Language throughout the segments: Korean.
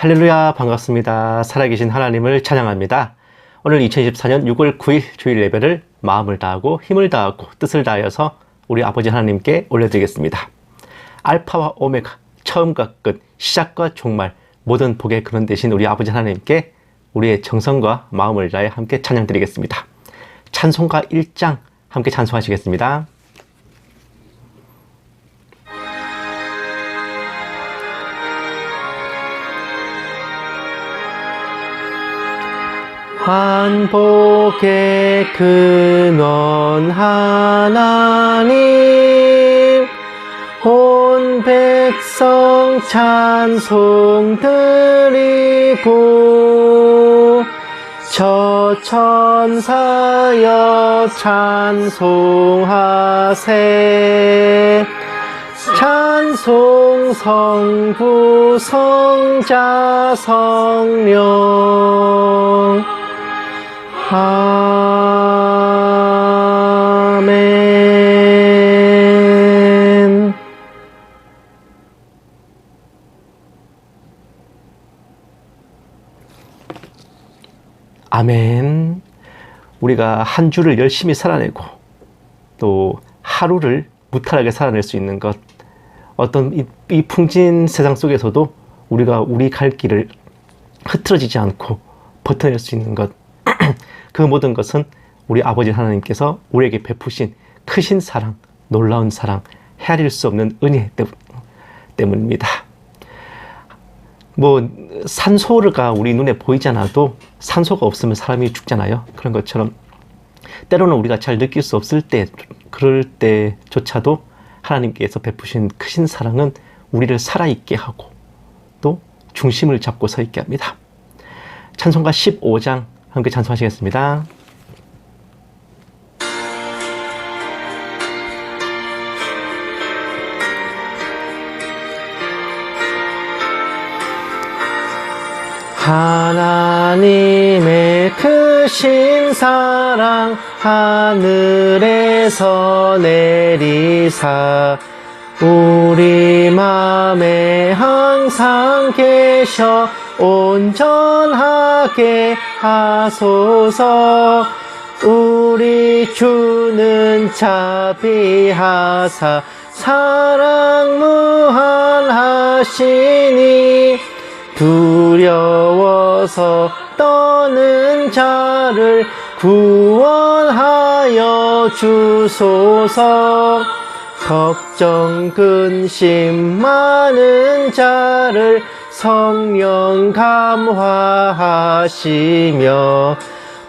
할렐루야, 반갑습니다. 살아계신 하나님을 찬양합니다. 오늘 2024년 6월 9일 주일 예배를 마음을 다하고 힘을 다하고 뜻을 다하여서 우리 아버지 하나님께 올려드리겠습니다. 알파와 오메가, 처음과 끝, 시작과 종말, 모든 복의 근원 되신 우리 아버지 하나님께 우리의 정성과 마음을 다해 함께 찬양드리겠습니다. 찬송가 1장 함께 찬송하시겠습니다. 한복의 근원 하나님, 온 백성 찬송 드리고 저 천사여 찬송하세. 찬송 성부 성자 성령. 아멘. 아멘. 우리가 한 주를 열심히 살아내고 또 하루를 무탈하게 살아낼 수 있는 것, 어떤 이 풍진 세상 속에서도 우리가 우리 갈 길을 흐트러지지 않고 버텨낼 수 있는 것, 그 모든 것은 우리 아버지 하나님께서 우리에게 베푸신 크신 사랑, 놀라운 사랑, 헤아릴 수 없는 은혜 때문입니다. 산소가 우리 눈에 보이지 않아도 산소가 없으면 사람이 죽잖아요. 그런 것처럼 때로는 우리가 잘 느낄 수 없을 때, 그럴 때조차도 하나님께서 베푸신 크신 사랑은 우리를 살아있게 하고 또 중심을 잡고 서 있게 합니다. 찬송가 15장 함께 찬송하시겠습니다. 하나님의 크신 사랑 하늘에서 내리사 우리 맘에 항상 계셔 온전하게 하소서. 우리 주는 자비하사 사랑 무한하시니 두려워서 떠는 자를 구원하여 주소서. 걱정 근심 많은 자를 성령 감화하시며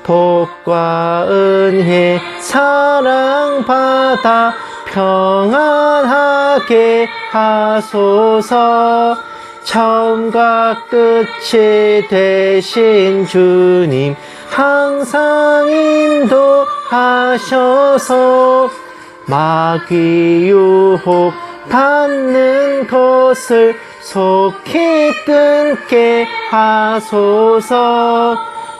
복과 은혜 사랑받아 평안하게 하소서. 처음과 끝이 되신 주님 항상 인도하셔서 마귀 유혹 받는 것을 속히 끊게 하소서.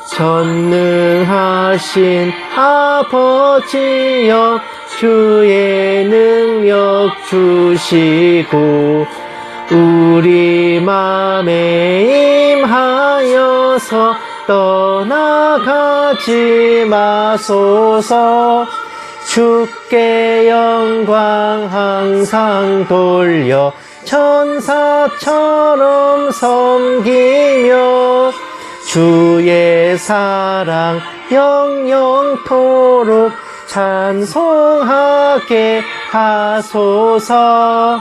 전능하신 아버지여 주의 능력 주시고 우리 맘에 임하여서 떠나가지 마소서. 주께 영광 항상 돌려 천사처럼 섬기며 주의 사랑 영영토록 찬송하게 하소서.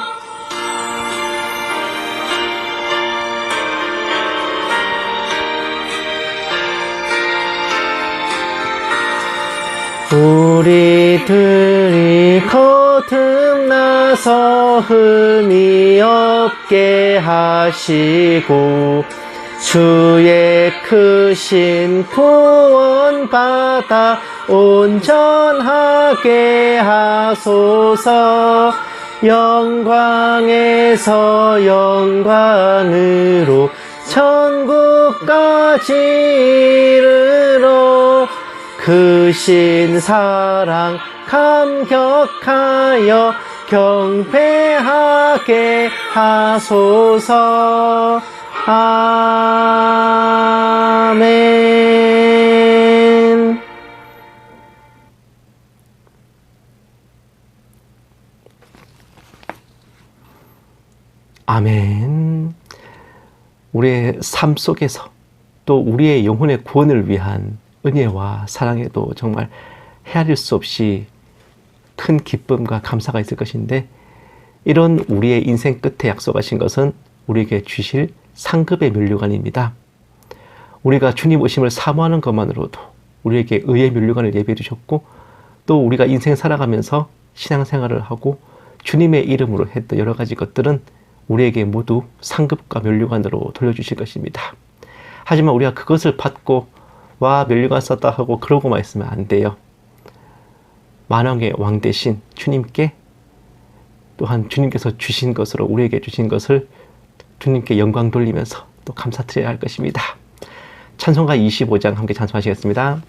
우리들이 거듭나서 흠이 없게 하시고 주의 크신 구원받아 온전하게 하소서. 영광에서 영광으로 천국까지 이르러 크신 사랑 감격하여 경배하게. 경배하게 하소서. 아멘. 아멘. 우리의 삶 속에서 또 우리의 영혼의 구원을 위한 은혜와 사랑에도 정말 헤아릴 수 없이 큰 기쁨과 감사가 있을 것인데, 이런 우리의 인생 끝에 약속하신 것은 우리에게 주실 상급의 면류관입니다. 우리가 주님 오심을 사모하는 것만으로도 우리에게 의의 면류관을 예비해 주셨고, 또 우리가 인생 살아가면서 신앙생활을 하고 주님의 이름으로 했던 여러 가지 것들은 우리에게 모두 상급과 면류관으로 돌려주실 것입니다. 하지만 우리가 그것을 받고 와 면류관 썼다 하고 그러고만 있으면 안 돼요. 만왕의 왕 대신 주님께, 또한 주님께서 주신 것으로 우리에게 주신 것을 주님께 영광 돌리면서 또 감사드려야 할 것입니다. 찬송가 25장 함께 찬송하시겠습니다.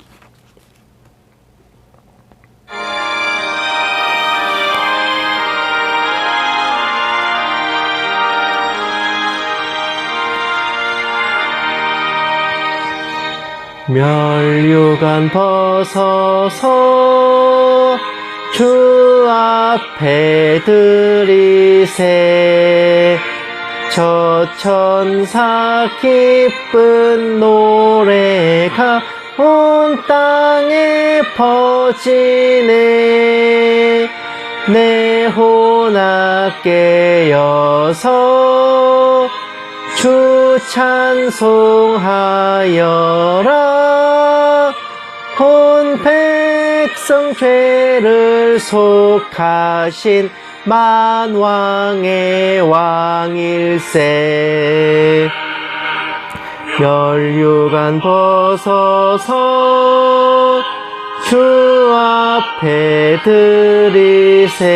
면류관 벗어서 주 앞에 드리세. 저 천사 기쁜 노래가 온 땅에 퍼지네. 내 혼아 깨어서 주 찬송하여라. 온 백성 죄를 속하신 만왕의 왕일세. 면류관 벗어서 주 앞에 드리세.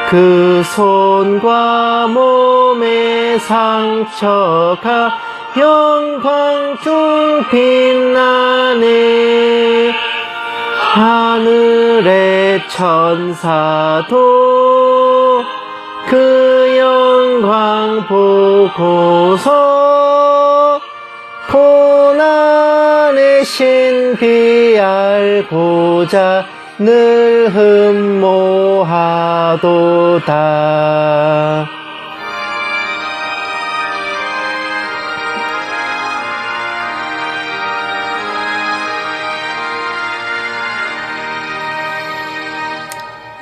그 손과 몸의 상처가 영광 중 빛나네. 하늘의 천사도 그 영광 보고서 고난의 신비 알고자 늘 흠모하도다.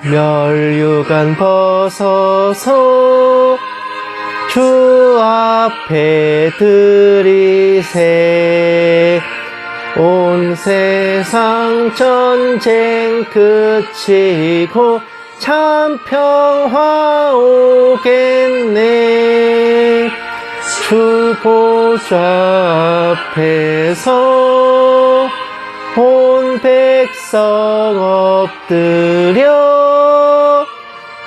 면류관 벗어서 주 앞에 드리세. 온 세상 전쟁 그치고 참 평화 오겠네. 주 보좌 앞에서 온 백성 엎드려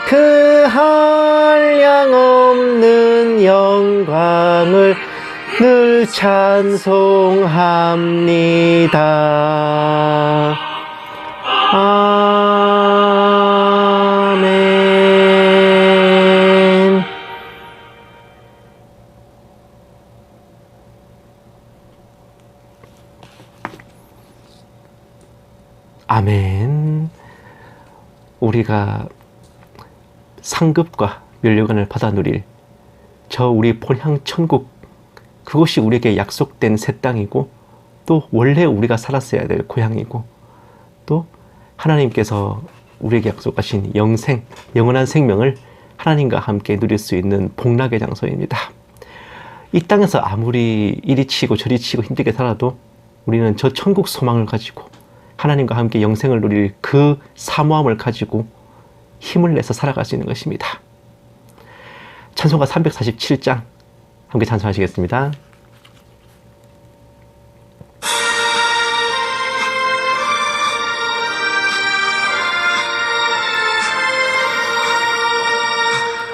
그 한량 없는 영광을 늘 찬송합니다. 아멘. 아멘. 우리가 상급과 면류관을 받아 누릴 저 우리 본향 천국, 그것이 우리에게 약속된 새 땅이고, 또 원래 우리가 살았어야 될 고향이고, 또 하나님께서 우리에게 약속하신 영생, 영원한 생명을 하나님과 함께 누릴 수 있는 복락의 장소입니다. 이 땅에서 아무리 이리 치고 저리 치고 힘들게 살아도 우리는 저 천국 소망을 가지고 하나님과 함께 영생을 누릴 그 사모함을 가지고 힘을 내서 살아갈 수 있는 것입니다. 찬송가 347장 함께 찬송하시겠습니다.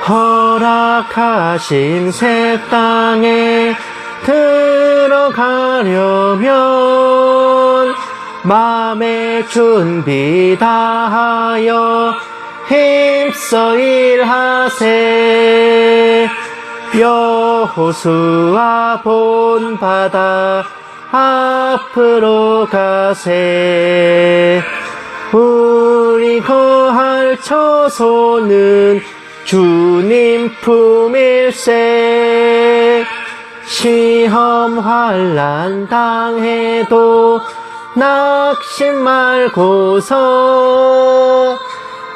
허락하신 새 땅에 들어가려면 마음의 준비 다하여 힘써 일하세. 여호수아 본바다 앞으로 가세. 우리 거할 처소는 주님 품일세. 시험 환난 당해도 낙심 말고서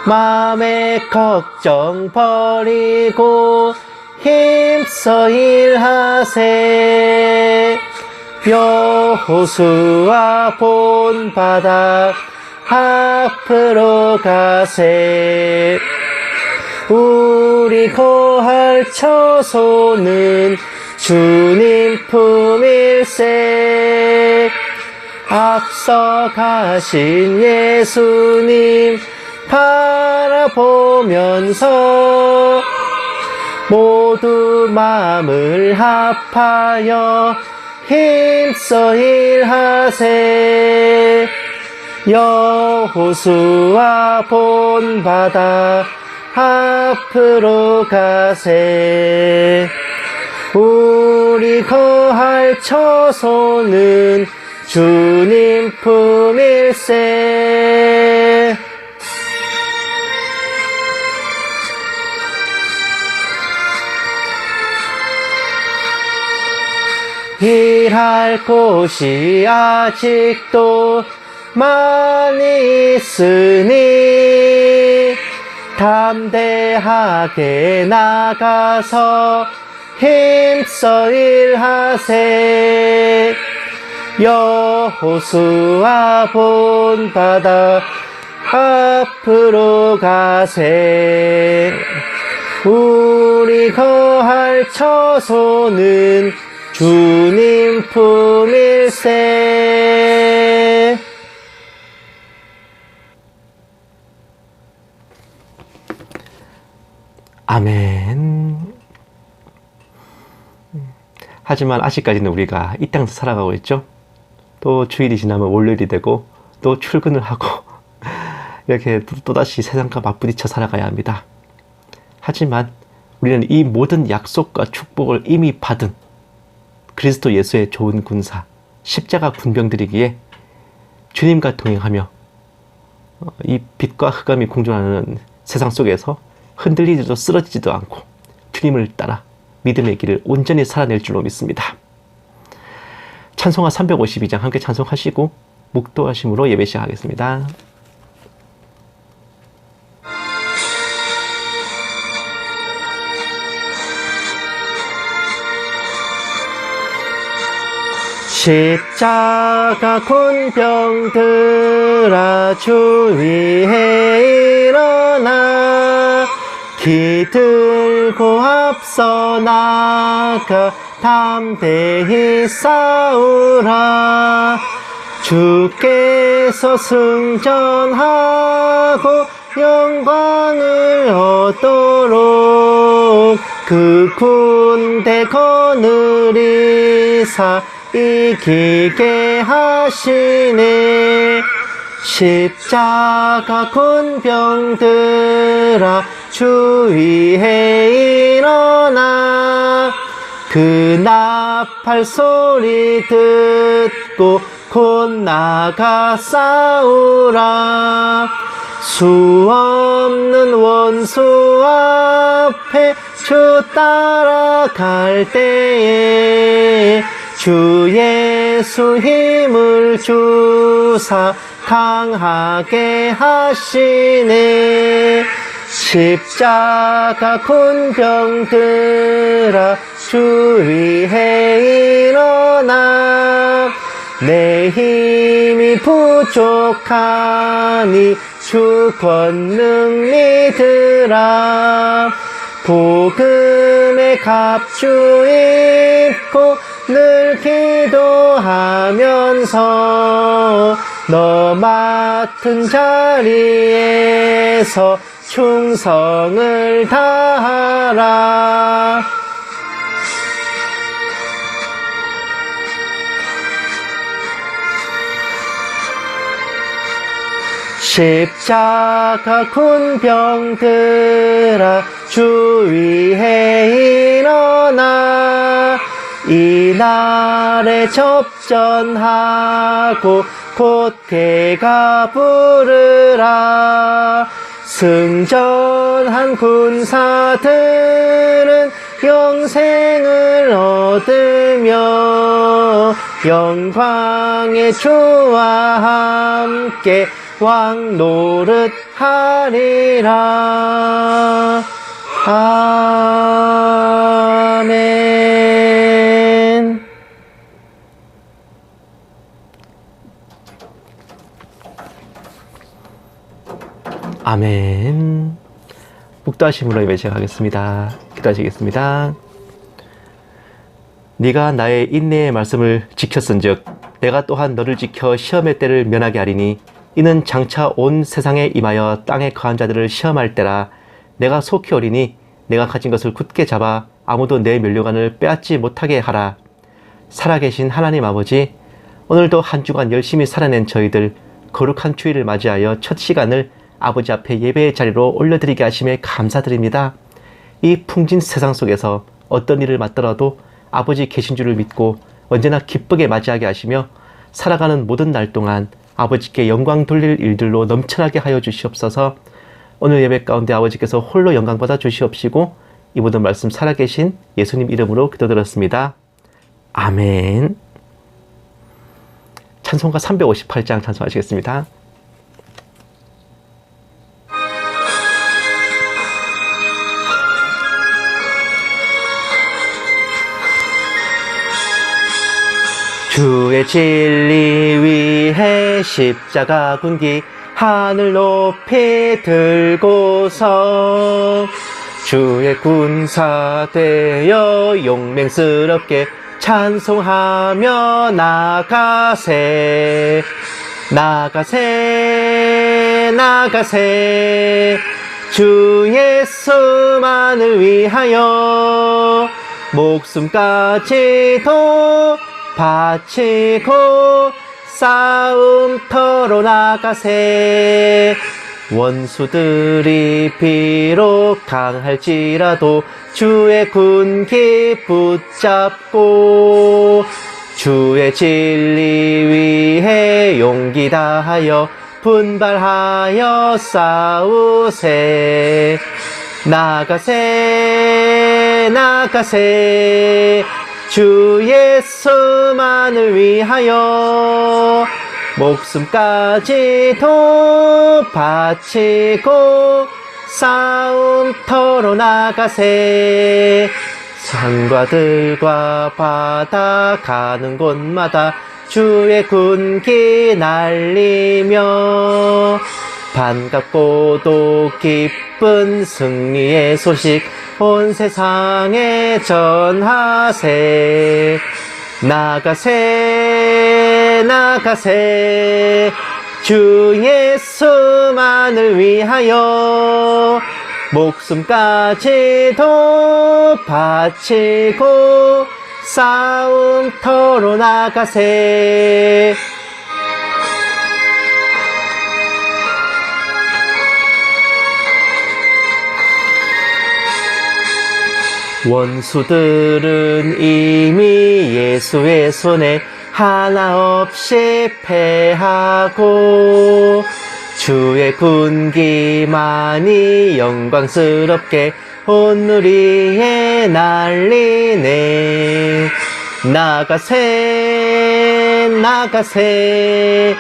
마음의 걱정 버리고 힘써 일하세. 여호수아 본바다 앞으로 가세. 우리 거할 처소는 주님 품일세. 앞서 가신 예수님 바라보면서 모두 마음을 합하여 힘써 일하세. 여호수아 본바다 앞으로 가세. 우리 거할 처소는 주님 품일세. 일할 곳이 아직도 많이 있으니 담대하게 나가서 힘써 일하세. 여호수아 본바다 앞으로 가세. 우리 거할 처소는 주님 품일세. 아멘. 하지만 아직까지는 우리가 이 땅에서 살아가고 있죠. 또 주일이 지나면 월요일이 되고 또 출근을 하고 이렇게 또다시 세상과 맞부딪혀 살아가야 합니다. 하지만 우리는 이 모든 약속과 축복을 이미 받은 그리스도 예수의 좋은 군사 십자가 군병들이기에 주님과 동행하며 이 빛과 흑암이 공존하는 세상 속에서 흔들리지도 쓰러지지도 않고 주님을 따라 믿음의 길을 온전히 살아낼 줄로 믿습니다. 찬송가 352장 함께 찬송하시고 묵도하심으로 예배 시작하겠습니다. 십자가 군병들아 주 위에 일어나 기들고 앞서 나가 담대히 싸우라. 주께서 승전하고 영광을 얻도록 그 군대 거느리사 이기게 하시네. 십자가 군병들아 주 위에 일어나 그 나팔 소리 듣고 곧 나가 싸우라. 수 없는 원수 앞에 주 따라갈 때에 주 예수 힘을 주사 강하게 하시네. 십자가 군병들아 주 위에 일어나 내 힘이 부족하니 주 권능 믿으라. 복음의 갑주 입고 늘 기도하면서 너 맡은 자리에서 충성을 다하라. 십자가 군병들아 주 위에 일어나 이날에 접전하고 곧 개가 부르라. 승전한 군사들은 영생을 얻으며 영광의 주와 함께 왕 노릇하리라. 아멘. 아멘. 묵도하심으로 예배 시작하겠습니다. 기도하시겠습니다. 네가 나의 인내의 말씀을 지켰은즉 내가 또한 너를 지켜 시험의 때를 면하게 하리니 이는 장차 온 세상에 임하여 땅에 거한 자들을 시험할 때라. 내가 속히 오리니 내가 가진 것을 굳게 잡아 아무도 내 면류관을 빼앗지 못하게 하라. 살아계신 하나님 아버지, 오늘도 한 주간 열심히 살아낸 저희들 거룩한 주일을 맞이하여 첫 시간을 아버지 앞에 예배의 자리로 올려드리게 하심에 감사드립니다. 이 풍진 세상 속에서 어떤 일을 맞더라도 아버지 계신 줄을 믿고 언제나 기쁘게 맞이하게 하시며 살아가는 모든 날 동안 아버지께 영광 돌릴 일들로 넘쳐나게 하여 주시옵소서. 오늘 예배 가운데 아버지께서 홀로 영광 받아 주시옵시고 이 모든 말씀 살아계신 예수님 이름으로 기도드렸습니다. 아멘. 찬송가 358장 찬송하시겠습니다. 주의 진리 위해 십자가 군기 하늘 높이 들고서 주의 군사 되어 용맹스럽게 찬송하며 나가세 나가세 나가세 주 예수만을 위하여 목숨까지도 바치고 싸움터로 나가세 원수들이 비록 강할지라도 주의 군기 붙잡고 주의 진리 위해 용기 다하여 분발하여 싸우세 나가세 나가세 주 예수만을 위하여 목숨까지도 바치고 싸움터로 나가세 산과 들과 바다 가는 곳마다 주의 군기 날리며 반갑고도 기쁜 승리의 소식 온 세상에 전하세 나가세 나가세 주 예수만을 위하여 목숨까지도 바치고 싸움터로 나가세 원수들은 이미 예수의 손에 하나 없이 패하고 주의 군기만이 영광스럽게 온 누리에 날리네 나가세 나가세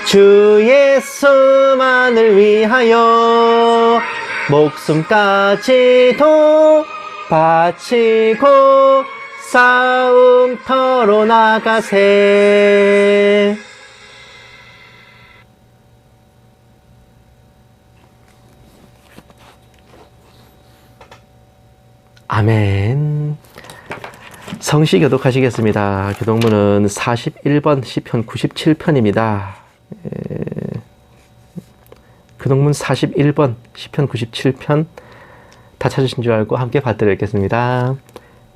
주 예수만을 위하여 목숨까지도 바치고 싸움터로 나가세 아멘. 성시 교독하시겠습니다. 교독문은 41번 시편 97편입니다. 교독문 41번 시편 97편 다 찾으신 줄 알고 함께 받들겠습니다.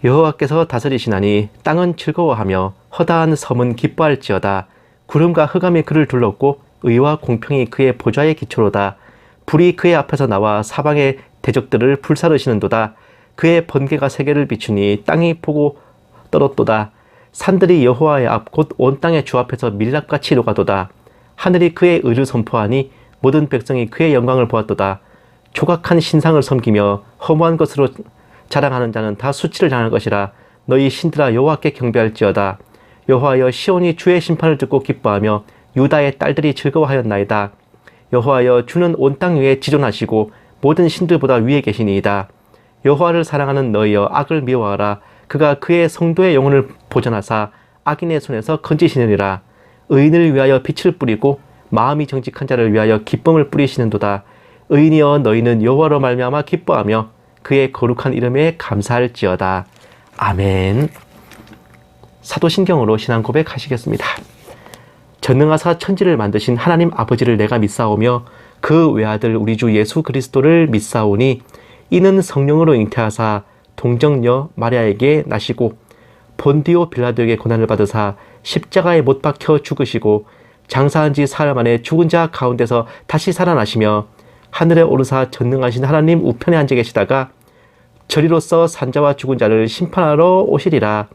여호와께서 다스리시나니 땅은 즐거워하며 허다한 섬은 기뻐할지어다. 구름과 흑암이 그를 둘렀고 의와 공평이 그의 보좌의 기초로다. 불이 그의 앞에서 나와 사방의 대적들을 불사르시는도다. 그의 번개가 세계를 비추니 땅이 보고 떨었도다. 산들이 여호와의 앞 곧 온 땅의 주 앞에서 밀랍같이 녹아도다. 하늘이 그의 의를 선포하니 모든 백성이 그의 영광을 보았도다. 조각한 신상을 섬기며 허무한 것으로 자랑하는 자는 다 수치를 당할 것이라. 너희 신들아 여호와께 경배할지어다. 여호와여 시온이 주의 심판을 듣고 기뻐하며 유다의 딸들이 즐거워하였나이다. 여호와여 주는 온 땅 위에 지존하시고 모든 신들보다 위에 계시니이다. 여호와를 사랑하는 너희여 악을 미워하라. 그가 그의 성도의 영혼을 보전하사 악인의 손에서 건지시느니라. 의인을 위하여 빛을 뿌리고 마음이 정직한 자를 위하여 기쁨을 뿌리시는도다. 의인이여 너희는 여호와로 말미암아 기뻐하며 그의 거룩한 이름에 감사할지어다. 아멘. 사도신경으로 신앙 고백하시겠습니다. 전능하사 천지를 만드신 하나님 아버지를 내가 믿사오며 그 외아들 우리 주 예수 그리스도를 믿사오니 이는 성령으로 잉태하사 동정녀 마리아에게 나시고 본디오 빌라도에게 고난을 받으사 십자가에 못 박혀 죽으시고 장사한 지 사흘 만에 죽은 자 가운데서 다시 살아나시며 하늘에 오르사 전능하신 하나님 우편에 앉아 계시다가 저리로서 산자와 죽은 자를 심판하러 오시리라.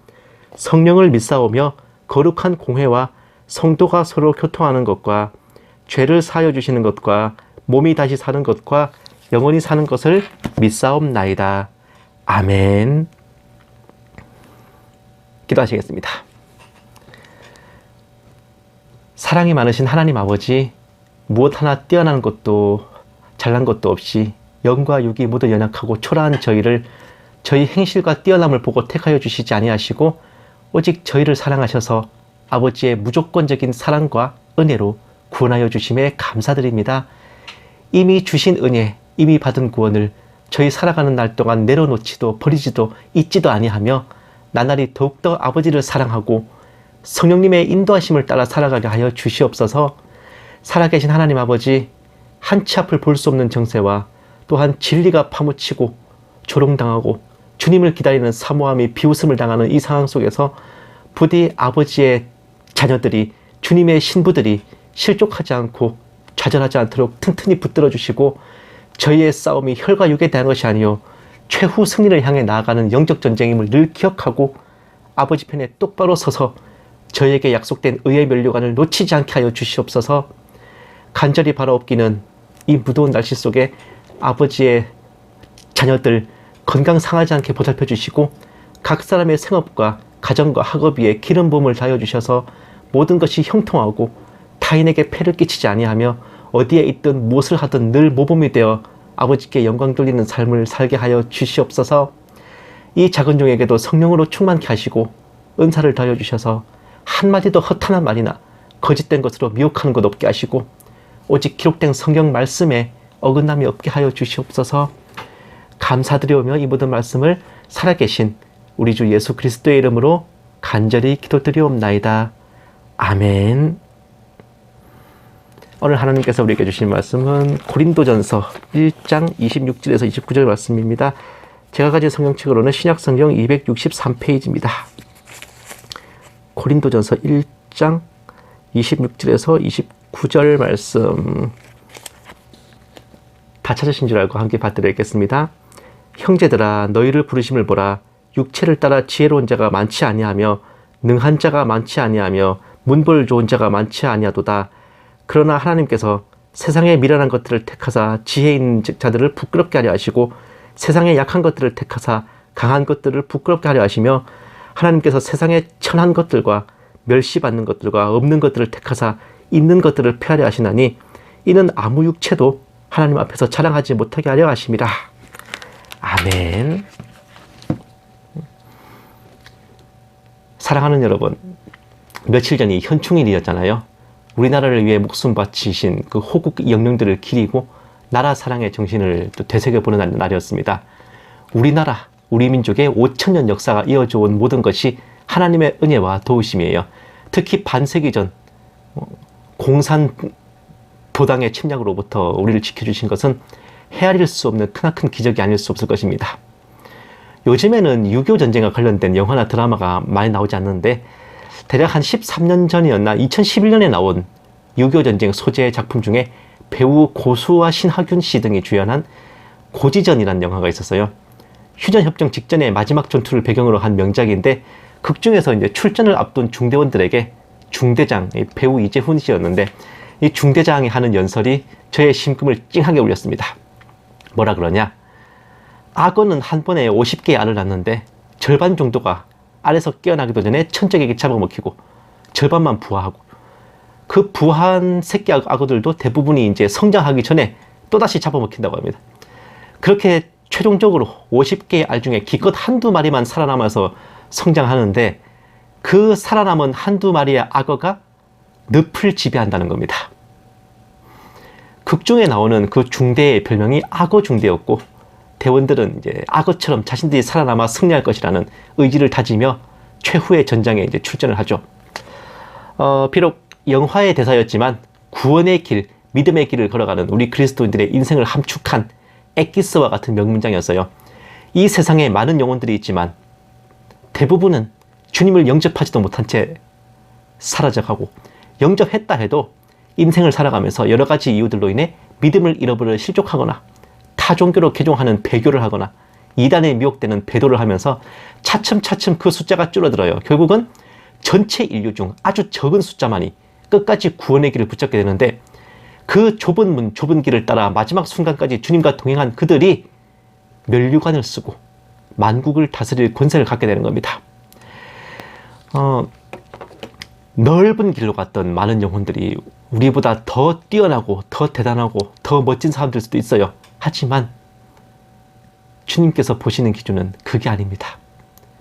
성령을 믿사오며 거룩한 공회와 성도가 서로 교통하는 것과 죄를 사하여 주시는 것과 몸이 다시 사는 것과 영원히 사는 것을 믿사옵나이다. 아멘. 기도하시겠습니다. 사랑이 많으신 하나님 아버지, 무엇 하나 뛰어난 것도 잘난 것도 없이 영과 육이 모두 연약하고 초라한 저희를 저희 행실과 뛰어남을 보고 택하여 주시지 아니하시고 오직 저희를 사랑하셔서 아버지의 무조건적인 사랑과 은혜로 구원하여 주심에 감사드립니다. 이미 주신 은혜, 이미 받은 구원을 저희 살아가는 날 동안 내려놓지도 버리지도 잊지도 아니하며 나날이 더욱더 아버지를 사랑하고 성령님의 인도하심을 따라 살아가게 하여 주시옵소서. 살아계신 하나님 아버지, 한치 앞을 볼 수 없는 정세와 또한 진리가 파묻히고 조롱당하고 주님을 기다리는 사모함이 비웃음을 당하는 이 상황 속에서 부디 아버지의 자녀들이, 주님의 신부들이 실족하지 않고 좌절하지 않도록 튼튼히 붙들어 주시고 저희의 싸움이 혈과 육에 대한 것이 아니요 최후 승리를 향해 나아가는 영적 전쟁임을 늘 기억하고 아버지 편에 똑바로 서서 저희에게 약속된 의의 면류관을 놓치지 않게 하여 주시옵소서. 간절히 바라옵기는 이 무더운 날씨 속에 아버지의 자녀들 건강 상하지 않게 보살펴 주시고 각 사람의 생업과 가정과 학업 위에 기름 부음을 다하여 주셔서 모든 것이 형통하고 타인에게 폐를 끼치지 아니하며 어디에 있든 무엇을 하든 늘 모범이 되어 아버지께 영광 돌리는 삶을 살게 하여 주시옵소서. 이 작은 종에게도 성령으로 충만케 하시고 은사를 다하여 주셔서 한마디도 허탄한 말이나 거짓된 것으로 미혹하는 것 없게 하시고 오직 기록된 성경 말씀에 어긋남이 없게 하여 주시옵소서. 감사드리오며 이 모든 말씀을 살아계신 우리 주 예수 그리스도의 이름으로 간절히 기도드리옵나이다. 아멘. 오늘 하나님께서 우리에게 주신 말씀은 고린도전서 1장 26절에서 29절 말씀입니다. 제가 가진 성경책으로는 신약성경 263페이지입니다. 고린도전서 1장 26절에서 29절 말씀 다 찾으신 줄 알고 함께 받들어야겠습니다. 형제들아 너희를 부르심을 보라. 육체를 따라 지혜로운 자가 많지 아니하며 능한 자가 많지 아니하며 문벌 좋은 자가 많지 아니하도다. 그러나 하나님께서 세상의 미련한 것들을 택하사 지혜 있는 자들을 부끄럽게 하려 하시고 세상의 약한 것들을 택하사 강한 것들을 부끄럽게 하려 하시며 하나님께서 세상의 천한 것들과 멸시받는 것들과 없는 것들을 택하사 있는 것들을 폐하려 하시나니 이는 아무 육체도 하나님 앞에서 자랑하지 못하게 하려 하심이라. 아멘. 사랑하는 여러분, 며칠 전이 현충일이었잖아요. 우리나라를 위해 목숨 바치신 그 호국 영령들을 기리고 나라 사랑의 정신을 또 되새겨보는 날이었습니다. 우리나라, 우리 민족의 5,000년 역사가 이어져 온 모든 것이 하나님의 은혜와 도우심이에요. 특히 반세기 전 공산 도당의 침략으로부터 우리를 지켜주신 것은 헤아릴 수 없는 크나큰 기적이 아닐 수 없을 것입니다. 요즘에는 6.25 전쟁과 관련된 영화나 드라마가 많이 나오지 않는데 대략 한 13년 전이었나 2011년에 나온 6.25 전쟁 소재의 작품 중에 배우 고수와 신하균 씨 등이 주연한 고지전이라는 영화가 있었어요. 휴전협정 직전의 마지막 전투를 배경으로 한 명작인데 극중에서 이제 출전을 앞둔 중대원들에게 중대장, 배우 이재훈 씨였는데 이 중대장이 하는 연설이 저의 심금을 찡하게 울렸습니다. 뭐라 그러냐? 악어는 한 번에 50개의 알을 낳는데 절반 정도가 알에서 깨어나기도 전에 천적에게 잡아먹히고 절반만 부화하고, 그 부화한 새끼 악어들도 대부분이 이제 성장하기 전에 또다시 잡아먹힌다고 합니다. 그렇게 최종적으로 50개의 알 중에 기껏 한두 마리만 살아남아서 성장하는데, 그 살아남은 한두 마리의 악어가 늪을 지배한다는 겁니다. 극중에 나오는 그 중대의 별명이 악어 중대였고, 대원들은 이제 악어처럼 자신들이 살아남아 승리할 것이라는 의지를 다지며 최후의 전장에 이제 출전을 하죠. 비록 영화의 대사였지만 구원의 길, 믿음의 길을 걸어가는 우리 그리스도인들의 인생을 함축한 엑기스와 같은 명문장이었어요. 이 세상에 많은 영혼들이 있지만 대부분은 주님을 영접하지도 못한 채 사라져가고, 영접했다 해도 인생을 살아가면서 여러 가지 이유들로 인해 믿음을 잃어버려 실족하거나 타종교로 개종하는 배교를 하거나 이단에 미혹되는 배도를 하면서 차츰차츰 그 숫자가 줄어들어요. 결국은 전체 인류 중 아주 적은 숫자만이 끝까지 구원의 길을 붙잡게 되는데, 그 좁은 문, 좁은 길을 따라 마지막 순간까지 주님과 동행한 그들이 면류관을 쓰고 만국을 다스릴 권세를 갖게 되는 겁니다. 넓은 길로 갔던 많은 영혼들이 우리보다 더 뛰어나고 더 대단하고 더 멋진 사람들 수도 있어요. 하지만 주님께서 보시는 기준은 그게 아닙니다.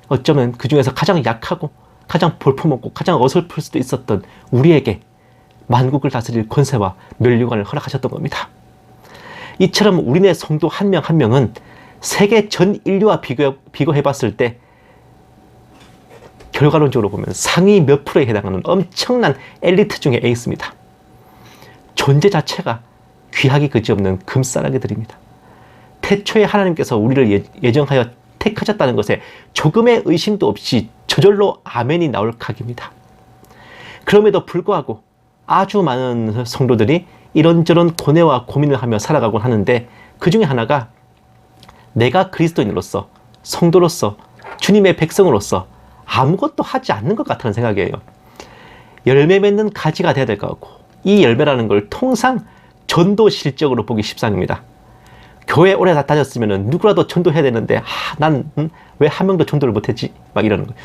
어쩌면 그 중에서 가장 약하고 가장 볼품없고 가장 어설플 수도 있었던 우리에게 만국을 다스릴 권세와 면류관을 허락하셨던 겁니다. 이처럼 우리네 성도 한 명 한 명은 세계 전 인류와 비교해봤을 때 결과론적으로 보면 상위 몇 프로에 해당하는 엄청난 엘리트 중에 에이스입니다. 존재 자체가 귀하기 그지없는 금싸라기들입니다. 태초에 하나님께서 우리를 예정하여 택하셨다는 것에 조금의 의심도 없이 저절로 아멘이 나올 각입니다. 그럼에도 불구하고 아주 많은 성도들이 이런저런 고뇌와 고민을 하며 살아가곤 하는데, 그 중에 하나가 내가 그리스도인으로서, 성도로서, 주님의 백성으로서 아무것도 하지 않는 것 같다는 생각이에요. 열매 맺는 가지가 돼야 될 것 같고, 이 열매라는 걸 통상 전도 실적으로 보기 십상입니다. 교회 오래 다녔으면 누구라도 전도해야 되는데 난 왜 한 명도 전도를 못했지? 막 이러는 거예요.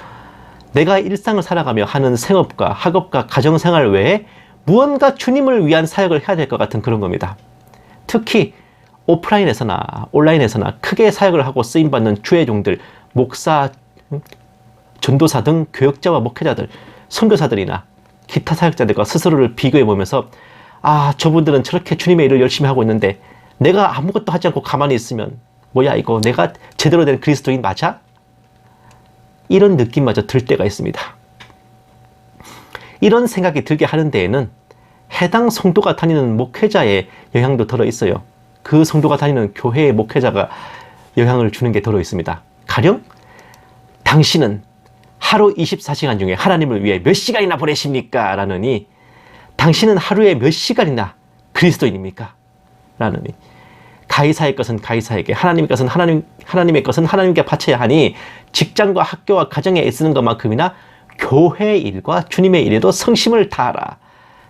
내가 일상을 살아가며 하는 생업과 학업과 가정생활 외에 무언가 주님을 위한 사역을 해야 될 것 같은 그런 겁니다. 특히 오프라인에서나 온라인에서나 크게 사역을 하고 쓰임받는 주의 종들, 목사, 전도사 등 교역자와 목회자들, 선교사들이나 기타 사역자들과 스스로를 비교해 보면서, 아, 저분들은 저렇게 주님의 일을 열심히 하고 있는데 내가 아무것도 하지 않고 가만히 있으면 뭐야 이거, 내가 제대로 된 그리스도인 맞아? 이런 느낌마저 들 때가 있습니다. 이런 생각이 들게 하는 데에는 해당 성도가 다니는 목회자의 영향도 들어 있어요. 그 성도가 다니는 교회의 목회자가 영향을 주는 게 들어 있습니다. 가령 당신은 하루 24시간 중에 하나님을 위해 몇 시간이나 보내십니까? 라느니, 당신은 하루에 몇 시간이나 그리스도인입니까? 라느니, 가이사의 것은 가이사에게, 하나님의 것은 하나님의 것은 하나님께 바쳐야 하니 직장과 학교와 가정에 애쓰는 것만큼이나 교회 일과 주님의 일에도 성심을 다하라.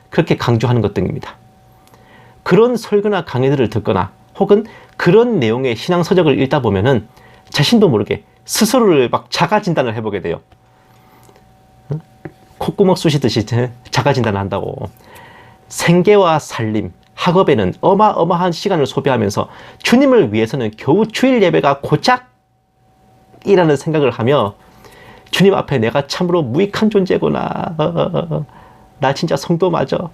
그렇게 강조하는 것 등입니다. 그런 설교나 강의들을 듣거나 혹은 그런 내용의 신앙 서적을 읽다 보면은 자신도 모르게 스스로를 막 자가 진단을 해보게 돼요. 콧구멍 쑤시듯이 자가 진단을 한다고. 생계와 살림, 학업에는 어마어마한 시간을 소비하면서 주님을 위해서는 겨우 주일 예배가 고작이라는 생각을 하며, 주님 앞에 내가 참으로 무익한 존재구나, 나 진짜 성도 맞아,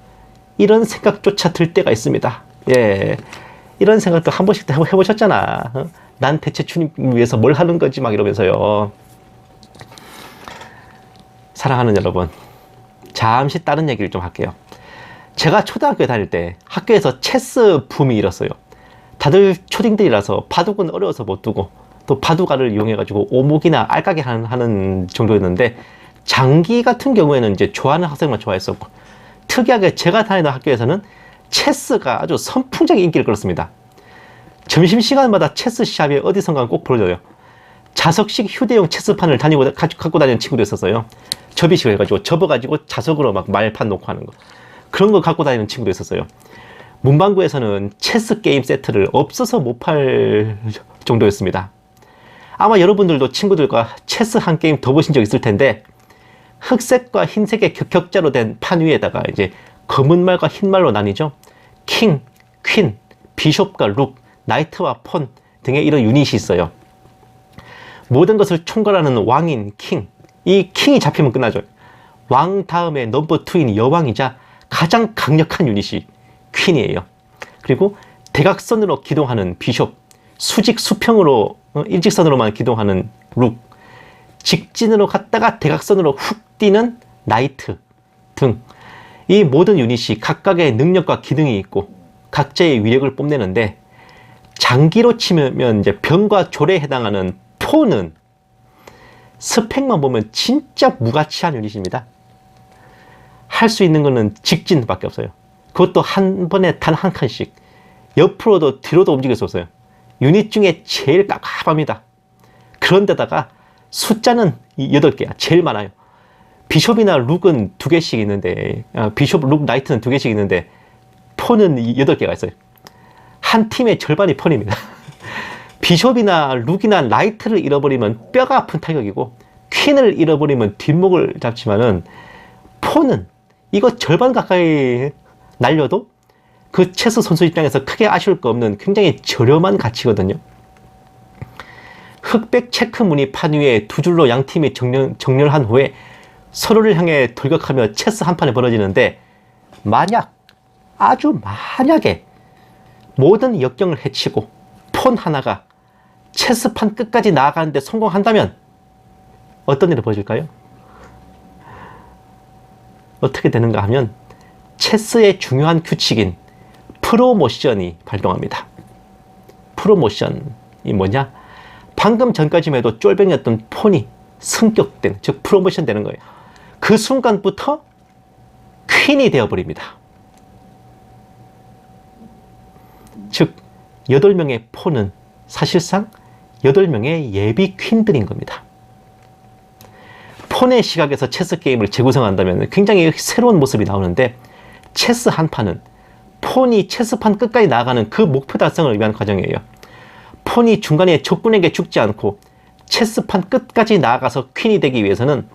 이런 생각조차 들 때가 있습니다. 예, 이런 생각도 한 번씩 해보셨잖아. 난 대체 주님 위해서 뭘 하는 거지 막 이러면서요. 사랑하는 여러분, 잠시 다른 얘기를 좀 할게요. 제가 초등학교에 다닐 때 학교에서 체스 붐이 일었어요. 다들 초딩들이라서 바둑은 어려워서 못 두고, 또 바둑알을 이용해가지고 오목이나 알까기 하는 정도였는데, 장기 같은 경우에는 이제 좋아하는 학생만 좋아했었고, 특이하게 제가 다니던 학교에서는 체스가 아주 선풍적인 인기를 끌었습니다. 점심시간마다 체스 시합이 어디선가 꼭 벌어져요. 자석식 휴대용 체스판을 갖고 다니는 친구도 있었어요. 접이식을 해가지고 접어가지고 자석으로 막 말판 놓고 하는 거, 그런 거 갖고 다니는 친구도 있었어요. 문방구에서는 체스 게임 세트를 없어서 못 팔 정도였습니다. 아마 여러분들도 친구들과 체스 한 게임 더 보신 적 있을 텐데, 흑색과 흰색의 격자로 된 판 위에다가 이제 검은 말과 흰 말로 나뉘죠. 킹, 퀸, 비숍과 룩, 나이트와 폰 등의 이런 유닛이 있어요. 모든 것을 총괄하는 왕인 킹, 이 킹이 잡히면 끝나죠. 왕 다음에 넘버 2인 여왕이자 가장 강력한 유닛이 퀸이에요. 그리고 대각선으로 기동하는 비숍, 수직 수평으로 일직선으로만 기동하는 룩, 직진으로 갔다가 대각선으로 훅 뛰는 나이트 등, 이 모든 유닛이 각각의 능력과 기능이 있고 각자의 위력을 뽐내는데, 장기로 치면 이제 병과 졸에 해당하는 폰은 스펙만 보면 진짜 무가치한 유닛입니다. 할 수 있는 거는 직진밖에 없어요. 그것도 한 번에 단 한 칸씩, 옆으로도 뒤로도 움직일 수 없어요. 유닛 중에 제일 깝깝합니다. 그런데다가 숫자는 8개야. 제일 많아요. 비숍이나 룩은 2개씩 있는데, 비숍, 룩, 나이트는 2개씩 있는데 폰은 8개가 있어요. 한 팀의 절반이 폰입니다. 비숍이나 룩이나 나이트를 잃어버리면 뼈가 아픈 타격이고, 퀸을 잃어버리면 뒷목을 잡지만은 폰은 이거 절반 가까이 날려도 그 체스 선수 입장에서 크게 아쉬울 거 없는 굉장히 저렴한 가치거든요. 흑백 체크 무늬 판 위에 두 줄로 양 팀이 정렬한 후에 서로를 향해 돌격하며 체스 한 판이 벌어지는데, 만약, 아주 만약에 모든 역경을 해치고 폰 하나가 체스판 끝까지 나아가는데 성공한다면 어떤 일이 벌어질까요? 어떻게 되는가 하면 체스의 중요한 규칙인 프로모션이 발동합니다. 프로모션이 뭐냐? 방금 전까지만 해도 쫄병이었던 폰이 승격된, 즉 프로모션 되는 거예요. 그 순간부터 퀸이 되어버립니다. 즉 8명의 폰은 사실상 8명의 예비 퀸들인 겁니다. 폰의 시각에서 체스 게임을 재구성한다면 굉장히 새로운 모습이 나오는데, 체스 한 판은 폰이 체스판 끝까지 나아가는 그 목표 달성을 위한 과정이에요. 폰이 중간에 적군에게 죽지 않고 체스판 끝까지 나아가서 퀸이 되기 위해서는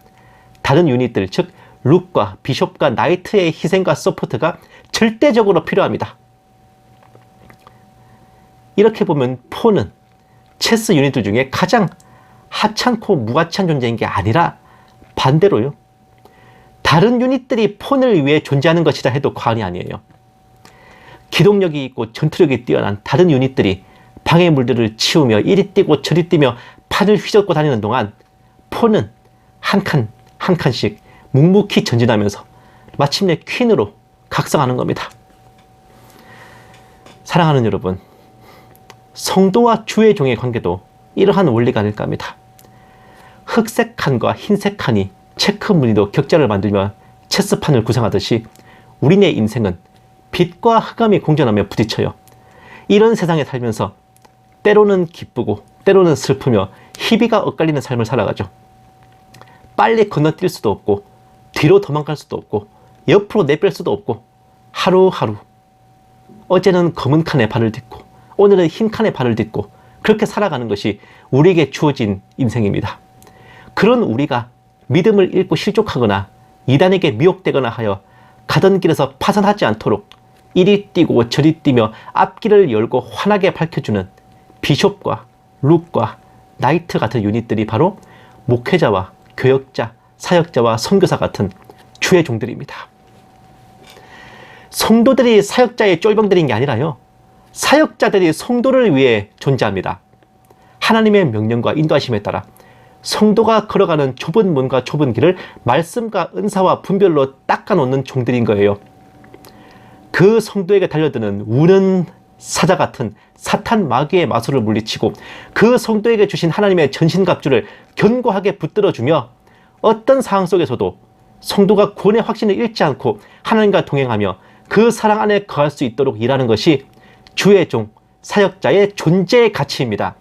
다른 유닛들, 즉 룩과 비숍과 나이트의 희생과 서포트가 절대적으로 필요합니다. 이렇게 보면 폰은 체스 유닛들 중에 가장 하찮고 무가치한 존재인 게 아니라 반대로요, 다른 유닛들이 폰을 위해 존재하는 것이라 해도 과언이 아니에요. 기동력이 있고 전투력이 뛰어난 다른 유닛들이 방해물들을 치우며 이리 뛰고 저리 뛰며 판을 휘젓고 다니는 동안 폰은 한 칸 한 칸씩 묵묵히 전진하면서 마침내 퀸으로 각성하는 겁니다. 사랑하는 여러분, 성도와 주의 종의 관계도 이러한 원리가 아닐까 합니다. 흑색 칸과 흰색 칸이 체크 무늬로 격자를 만들며 체스판을 구성하듯이 우리네 인생은 빛과 흑암이 공존하며 부딪혀요. 이런 세상에 살면서 때로는 기쁘고 때로는 슬프며 희비가 엇갈리는 삶을 살아가죠. 빨리 건너뛸 수도 없고 뒤로 도망갈 수도 없고 옆으로 내뺄 수도 없고, 하루하루 어제는 검은 칸에 발을 딛고 오늘은 흰 칸에 발을 딛고 그렇게 살아가는 것이 우리에게 주어진 인생입니다. 그런 우리가 믿음을 잃고 실족하거나 이단에게 미혹되거나 하여 가던 길에서 파산하지 않도록 이리 뛰고 저리 뛰며 앞길을 열고 환하게 밝혀주는 비숍과 룩과 나이트 같은 유닛들이 바로 목회자와 교역자, 사역자와 선교사 같은 주의 종들입니다. 성도들이 사역자의 쫄병들인 게 아니라요, 사역자들이 성도를 위해 존재합니다. 하나님의 명령과 인도하심에 따라 성도가 걸어가는 좁은 문과 좁은 길을 말씀과 은사와 분별로 닦아놓는 종들인 거예요. 그 성도에게 달려드는 우는 사자 같은 사탄 마귀의 마술을 물리치고 그 성도에게 주신 하나님의 전신갑주를 견고하게 붙들어주며 어떤 상황 속에서도 성도가 구원의 확신을 잃지 않고 하나님과 동행하며 그 사랑 안에 거할 수 있도록 일하는 것이 주의 종, 사역자의 존재의 가치입니다.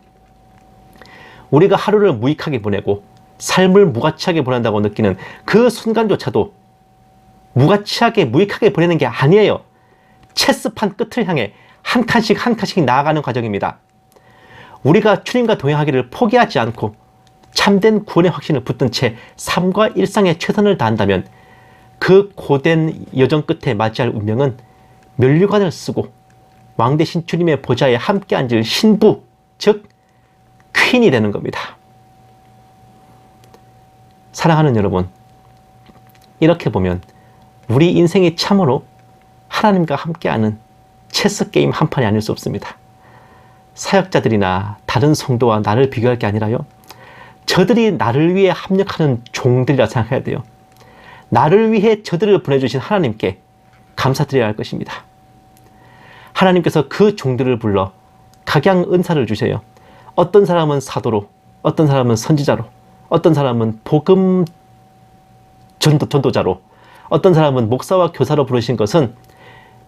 우리가 하루를 무익하게 보내고 삶을 무가치하게 보낸다고 느끼는 그 순간조차도 무가치하게, 무익하게 보내는 게 아니에요. 체스판 끝을 향해 한 칸씩 한 칸씩 나아가는 과정입니다. 우리가 주님과 동행하기를 포기하지 않고 참된 구원의 확신을 붙든 채 삶과 일상에 최선을 다한다면 그 고된 여정 끝에 맞이할 운명은 면류관을 쓰고 왕 대신 주님의 보좌에 함께 앉을 신부, 즉 퀸이 되는 겁니다. 사랑하는 여러분, 이렇게 보면 우리 인생이 참으로 하나님과 함께하는 체스 게임 한 판이 아닐 수 없습니다. 사역자들이나 다른 성도와 나를 비교할 게 아니라요, 저들이 나를 위해 합력하는 종들이라 생각해야 돼요. 나를 위해 저들을 보내주신 하나님께 감사드려야 할 것입니다. 하나님께서 그 종들을 불러 각양 은사를 주세요. 어떤 사람은 사도로, 어떤 사람은 선지자로, 어떤 사람은 복음 전도자로, 어떤 사람은 목사와 교사로 부르신 것은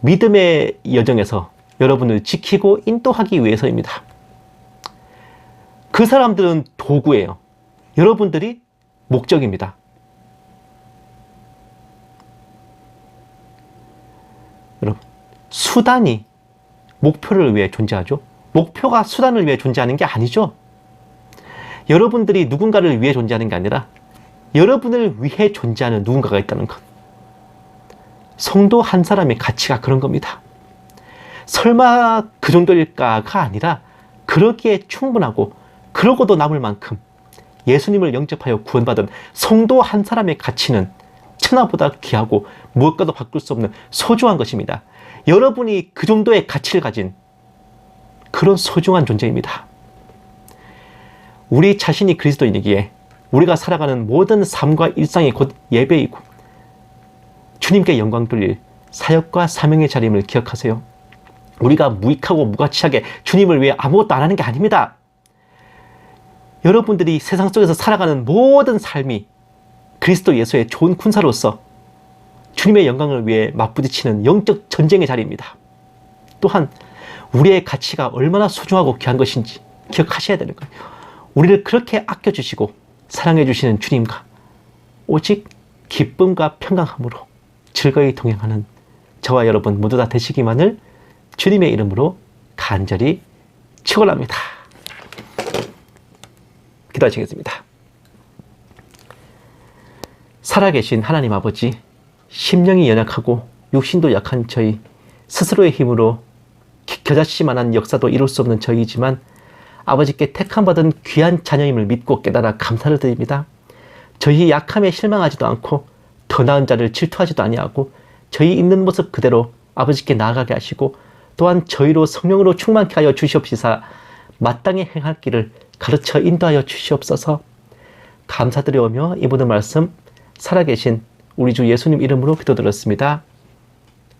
믿음의 여정에서 여러분을 지키고 인도하기 위해서입니다. 그 사람들은 도구예요. 여러분들이 목적입니다. 여러분, 수단이 목표를 위해 존재하죠. 목표가 수단을 위해 존재하는 게 아니죠. 여러분들이 누군가를 위해 존재하는 게 아니라 여러분을 위해 존재하는 누군가가 있다는 것. 성도 한 사람의 가치가 그런 겁니다. 설마 그 정도일까가 아니라 그러기에 충분하고 그러고도 남을 만큼 예수님을 영접하여 구원받은 성도 한 사람의 가치는 천하보다 귀하고 무엇과도 바꿀 수 없는 소중한 것입니다. 여러분이 그 정도의 가치를 가진 그런 소중한 존재입니다. 우리 자신이 그리스도인이기에 우리가 살아가는 모든 삶과 일상이 곧 예배이고 주님께 영광 돌릴 사역과 사명의 자림을 기억하세요. 우리가 무익하고 무가치하게 주님을 위해 아무것도 안 하는 게 아닙니다. 여러분들이 세상 속에서 살아가는 모든 삶이 그리스도 예수의 좋은 군사로서 주님의 영광을 위해 맞부딪히는 영적 전쟁의 자리입니다. 또한 우리의 가치가 얼마나 소중하고 귀한 것인지 기억하셔야 되는 거예요. 우리를 그렇게 아껴주시고 사랑해주시는 주님과 오직 기쁨과 평강함으로 즐거이 동행하는 저와 여러분 모두 다 되시기만을 주님의 이름으로 간절히 축원합니다. 기도하시겠습니다. 살아계신 하나님 아버지, 심령이 연약하고 육신도 약한 저희, 스스로의 힘으로 겨자씨만한 역사도 이룰 수 없는 저희이지만 아버지께 택함받은 귀한 자녀임을 믿고 깨달아 감사를 드립니다. 저희 약함에 실망하지도 않고 더 나은 자를 질투하지도 아니하고 저희 있는 모습 그대로 아버지께 나아가게 하시고 또한 저희로 성령으로 충만케 하여 주시옵시사 마땅히 행할 길을 가르쳐 인도하여 주시옵소서. 감사드리오며 이 모든 말씀 살아계신 우리 주 예수님 이름으로 기도드렸습니다.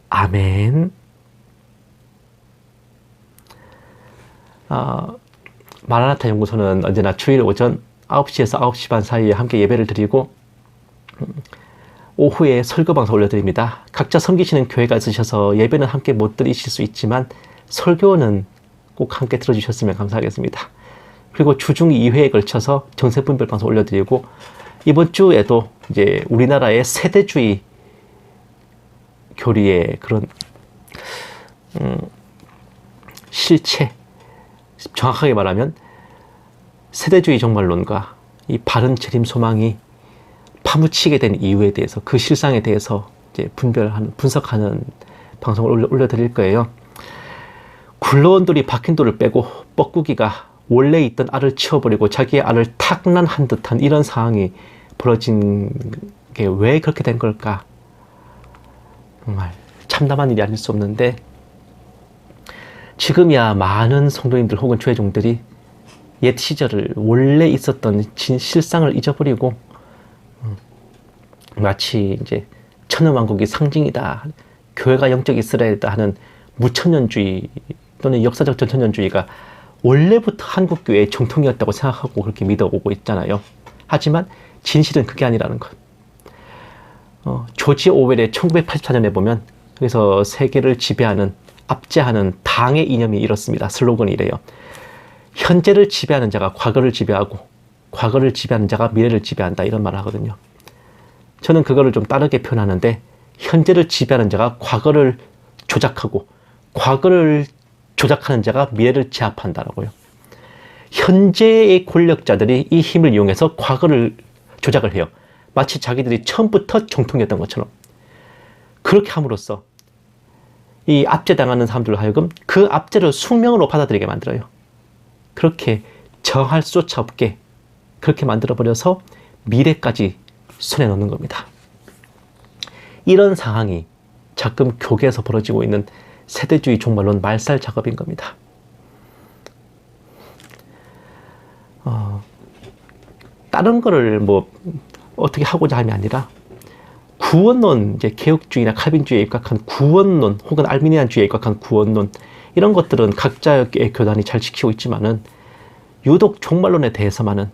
아멘. 마라나타 연구소는 언제나 주일 오전 9시에서 9시 반 사이에 함께 예배를 드리고 오후에 설교 방송 올려드립니다. 각자 섬기시는 교회가 있으셔서 예배는 함께 못 드리실 수 있지만 설교는 꼭 함께 들어주셨으면 감사하겠습니다. 그리고 주중 2회에 걸쳐서 정세분별 방송 올려드리고 이번 주에도 이제 우리나라의 세대주의 교리의 그런 실체, 정확하게 말하면 세대주의 종말론과 이 바른 재림 소망이 파묻히게 된 이유에 대해서 그 실상에 대해서 이제 분석하는 방송을 올려드릴 거예요. 굴러온 돌이 박힌 돌을 빼고 뻐꾸기가 원래 있던 알을 치워버리고 자기의 알을 탁난한 듯한 이런 상황이 벌어진 게 왜 그렇게 된 걸까? 정말 참담한 일이 아닐 수 없는데 지금이야 많은 성도님들 혹은 주의종들이 옛 시절을 원래 있었던 실상을 잊어버리고 마치 이제 천년왕국이 상징이다, 교회가 영적 이스라엘이다 하는 무천년주의 또는 역사적 전천년주의가 원래부터 한국교회의 정통이었다고 생각하고 그렇게 믿어오고 있잖아요. 하지만 진실은 그게 아니라는 것. 조지 오웰의 1984년에 보면 그래서 세계를 지배하는, 압제하는 당의 이념이 이렇습니다. 슬로건이 이래요. 현재를 지배하는 자가 과거를 지배하고 과거를 지배하는 자가 미래를 지배한다, 이런 말을 하거든요. 저는 그거를 좀 다르게 표현하는데 현재를 지배하는 자가 과거를 조작하고 과거를 조작하는 자가 미래를 제압한다라고요. 현재의 권력자들이 이 힘을 이용해서 과거를 조작을 해요. 마치 자기들이 처음부터 정통이었던 것처럼. 그렇게 함으로써 이 압제당하는 사람들로 하여금 그 압제를 숙명으로 받아들이게 만들어요. 그렇게 정할 수조차 없게 그렇게 만들어버려서 미래까지 손에 넣는 겁니다. 이런 상황이 가끔 교계에서 벌어지고 있는 세대주의 종말론 말살 작업인 겁니다. 다른 거를 뭐 어떻게 하고자 함이 아니라 구원론, 이제 개혁주의나 칼빈주의에 입각한 구원론 혹은 알미니안주의에 입각한 구원론, 이런 것들은 각자의 교단이 잘 지키고 있지만은 유독 종말론에 대해서만은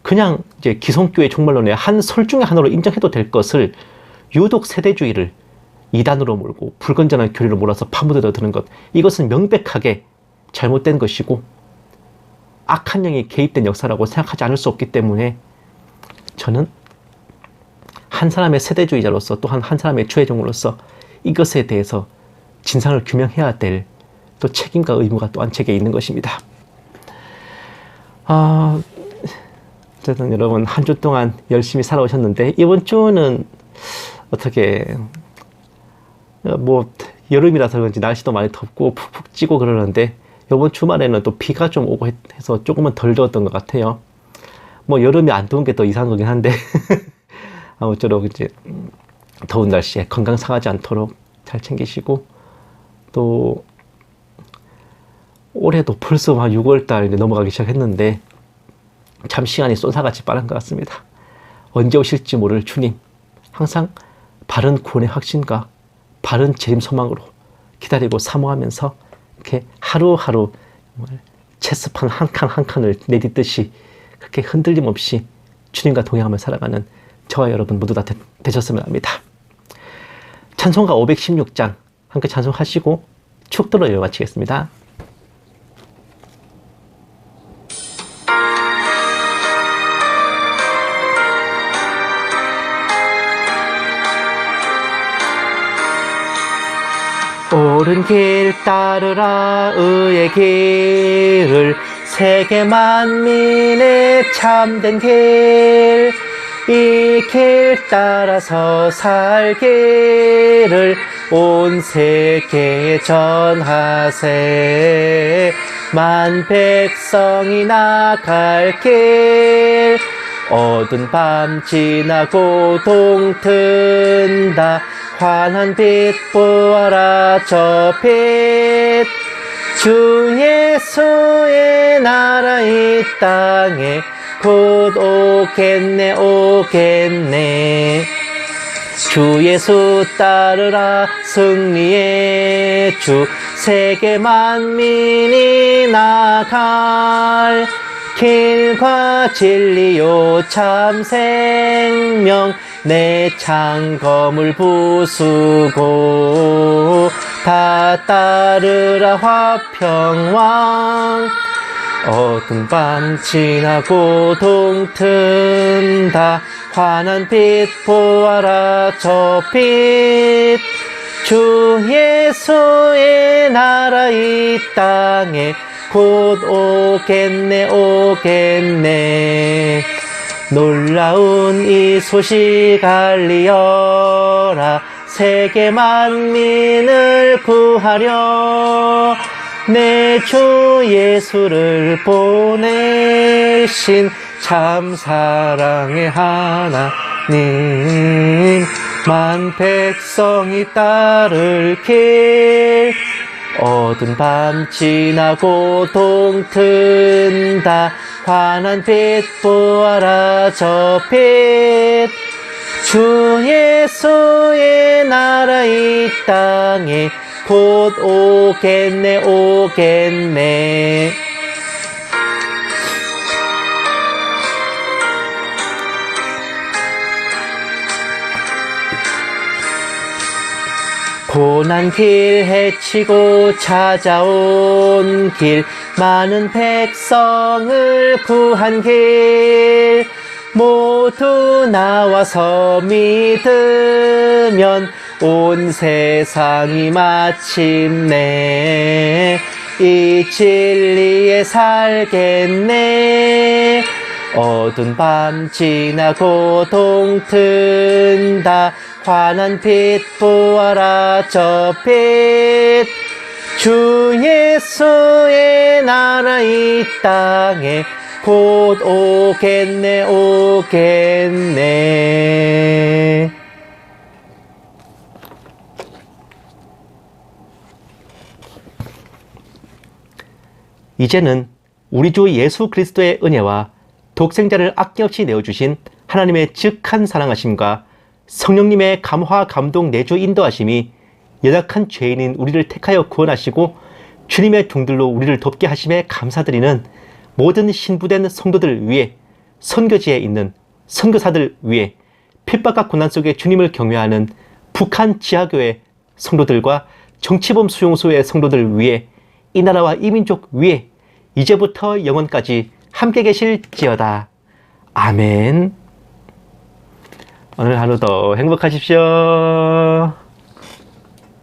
그냥 이제 기성교의 종말론의 한 설 중에 하나로 인정해도 될 것을 유독 세대주의를 이단으로 몰고 불건전한 교리로 몰아서 파묻어 드는 것, 이것은 명백하게 잘못된 것이고 악한 영이 개입된 역사라고 생각하지 않을 수 없기 때문에 저는 한 사람의 세대주의자로서 또한 한 사람의 최종으로서 이것에 대해서 진상을 규명해야 될 또 책임과 의무가 또한 제게 있는 것입니다. 어쨌든 여러분 한 주 동안 열심히 살아오셨는데 이번 주는 어떻게 뭐 여름이라서 그런지 날씨도 많이 덥고 푹푹 찌고 그러는데 이번 주말에는 또 비가 좀 오고 해서 조금은 덜 더웠던 것 같아요. 뭐 여름이 안 더운 게 더 이상한 거긴 한데 아무쪼록 이제 더운 날씨에 건강 상하지 않도록 잘 챙기시고, 또 올해도 벌써 한 6월달 넘어가기 시작했는데 참 시간이 쏜사같이 빠른 것 같습니다. 언제 오실지 모를 주님, 항상 바른 구원의 확신과 바른 재림 소망으로 기다리고 사모하면서 이렇게 하루하루 체스판 한 칸 한 칸을 내딛듯이 그렇게 흔들림 없이 주님과 동행하며 살아가는 저와 여러분 모두 다 되셨으면 합니다. 찬송가 516장 함께 찬송하시고 축도로 예배 마치겠습니다. 옳은 길 따르라 의의 길을, 세계 만민의 참된 길, 이 길 따라서 살기를 온 세계에 전하세. 만 백성이 나갈 길, 어두운 밤 지나고 동튼다. 환한 빛 보아라 저 빛, 주 예수의 나라 이 땅에 곧 오겠네 오겠네. 주 예수 따르라 승리의 주, 세계 만민이 나갈 길과 진리요 참 생명, 내 창검을 부수고 다 따르라 화평왕. 어두운 밤 지나고 동튼다. 환한 빛 보아라 저 빛, 주 예수의 나라 이 땅에 곧 오겠네 오겠네. 놀라운 이 소식 알리어라. 세계 만민을 구하려 내 주 예수를 보내신 참 사랑의 하나님. 만 백성이 따를 길, 어두운 밤 지나고 동튼다. 환한 빛 보아라 저 빛, 주 예수의 나라 이 땅에 곧 오겠네 오겠네. 고난 길 헤치고 찾아온 길, 많은 백성을 구한 길, 모두 나와서 믿으면 온 세상이 마침내 이 진리에 살겠네. 어두운 밤 지나고 동튼다. 환한 빛 보아라 저 빛. 주 예수의 나라 이 땅에 곧 오겠네 오겠네. 이제는 우리 주 예수 그리스도의 은혜와 독생자를 아낌없이 내어주신 하나님의 즉한 사랑하심과 성령님의 감화 감동 내주 인도하심이 연약한 죄인인 우리를 택하여 구원하시고 주님의 종들로 우리를 돕게 하심에 감사드리는 모든 신부된 성도들 위해, 선교지에 있는 선교사들 위해, 핍박과 고난 속에 주님을 경외하는 북한 지하교회 성도들과 정치범 수용소의 성도들 위해, 이 나라와 이 민족 위해 이제부터 영원까지 함께 계실지어다. 아멘. 오늘 하루도 행복하십시오.